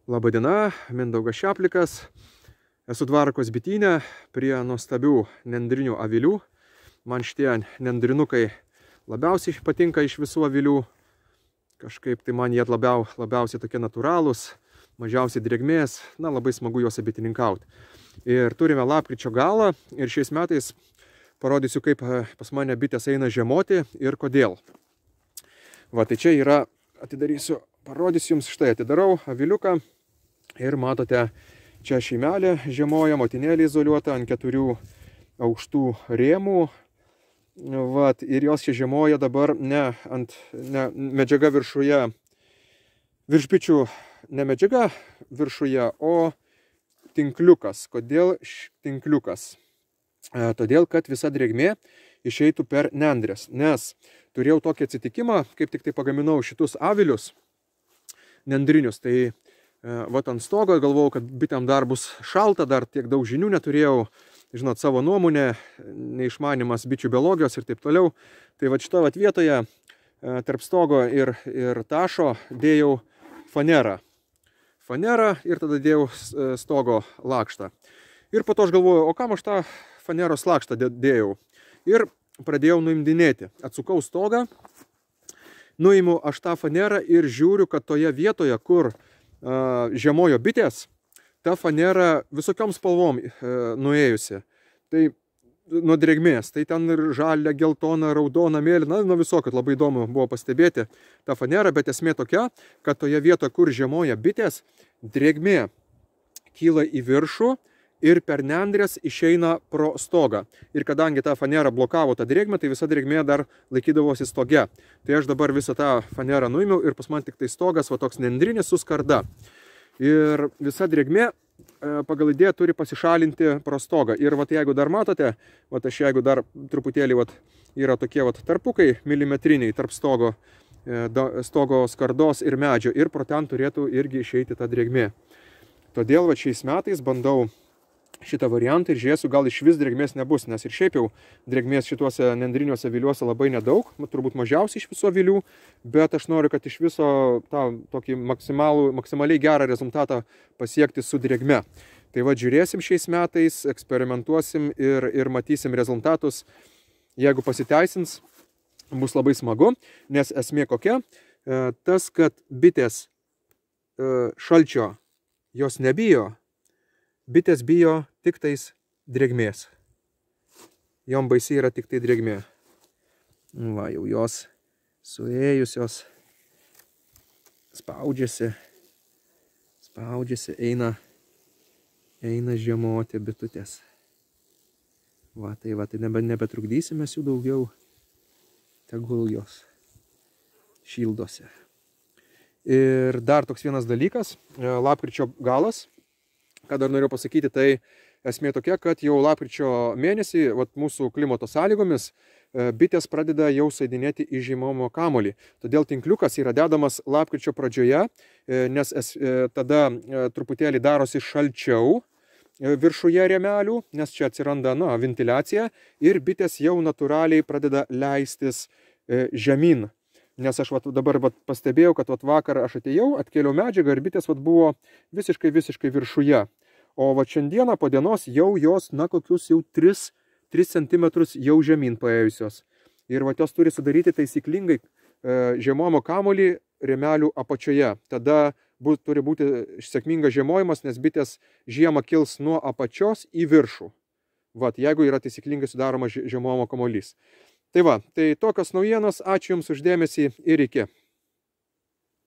Labadiena, Mindaugas Šeplikas. Esu Dvarkos bitynė prie nuostabių nendrinių avilių. Man šitie nendrinukai labiausiai patinka iš visų avilių. Kažkaip tai man jie labiausiai tokie natūralūs, mažiausiai drėgmės. Na, labai smagu juose bitininkauti. Ir turime lapkričio galą ir šiais metais parodysiu, kaip pas mane bitės eina žiemoti ir kodėl. Va, tai čia yra, atidarysiu, parodysiu jums, štai atidarau aviliuką ir matote, čia šeimelė žiemoja, motinėlė izoliuota ant 4 aukštų rėmų. Vat, ir jos čia žiemoja dabar ne medžiaga viršuje, virš bičių ne medžiaga viršuje, o tinkliukas. Kodėl tinkliukas? Todėl, kad visa drėgmė išeitų per nendrės. Nes turėjau tokį atsitikimą, kaip tik tai pagaminau šitus avilius nendrinius. Tai vat ant stogo galvojau, kad bitėm dar bus šalta, dar tiek daug žinių neturėjau, žinot, savo nuomonę, neišmanimas bičių biologijos ir taip toliau. Tai vat šito vat vietoje tarp stogo ir tašo dėjau fanerą. Ir tada dėjau stogo lakštą. Ir po to aš galvoju, o kam aš tą faneros lakštą dėjau? Ir pradėjau nuimdinėti. Atsukau stogą, nuimu aš tą fanerą ir žiūriu, kad toje vietoje, kur žiemojo bitės, ta fanera visokiom spalvom nuėjusi. Tai nuo drėgmės, tai ten ir žalia, geltona, raudona, mėlyna, nuo visokio, labai įdomu buvo pastebėti tą fanerą, bet esmė tokia, kad toje vietoje, kur žiemoja bitės, drėgmė kyla į viršų ir per nendrės išeina pro stogą. Ir kadangi ta fanera blokavo tą drėgmę, tai visa drėgmė dar laikydavosi stoge. Tai aš dabar visą tą fanerą nuimiau ir pas man tik tai stogas, va toks nendrinis su skarda. Ir visa drėgmė pagal idėją turi pasišalinti pro stogą. Ir vat jeigu dar matote, vat aš jeigu dar truputėlį vat yra tokie vat tarpukai milimetriniai tarp stogo skardos ir medžio, ir pro ten turėtų irgi išeiti ta drėgmė. Todėl vat šiais metais bandau šitą variantą ir žiūrėsiu, gal iš vis drėgmės nebus, nes ir šiaip jau drėgmės šituose nendriniuose aviliuose labai nedaug, turbūt mažiausiai iš viso avilių, bet aš noriu, kad iš viso tą tokį maksimaliai gerą rezultatą pasiekti su drėgme. Tai va, žiūrėsim šiais metais, eksperimentuosim ir matysim rezultatus. Jeigu pasiteisins, bus labai smagu, nes esmė kokia, tas, kad bitės šalčio jos nebijo, bitės bijo tik tais drėgmės. Jom baisiai yra tik tai drėgmė. Va, jau jos suėjusios spaudžiasi, eina žiemoti bitutės. Va, tai nebetrukdysime jų daugiau, tegul jos šildosi. Ir dar toks vienas dalykas, lapkričio galas. Ką dar noriu pasakyti, tai esmė tokia, kad jau lapkričio mėnesį mūsų klimato sąlygomis bitės pradeda jau saidinėti į žiemojimo kamuolį. Todėl tinkliukas yra dedamas lapkričio pradžioje, nes tada truputėlį darosi šalčiau viršuje rėmelių, nes čia atsiranda ventiliacija ir bitės jau natūraliai pradeda leistis žemyn. Nes aš dabar pastebėjau, kad vakar aš atėjau, atkėliau medžiagą ir bitės buvo visiškai viršuje. O šiandieną po dienos jau jos, kokius jau 3 cm jau žemyn paėjusios. Ir jos turi sudaryti taisyklingai žiemojimo kamuolį rėmelių apačioje. Tada turi būti sėkmingas žiemojimas, nes bitės žiemą kils nuo apačios į viršų. Jeigu yra taisyklingai sudaromas žiemojimo kamuolys. Tai va, tai tokios naujienos, ačiū Jums už dėmesį ir iki.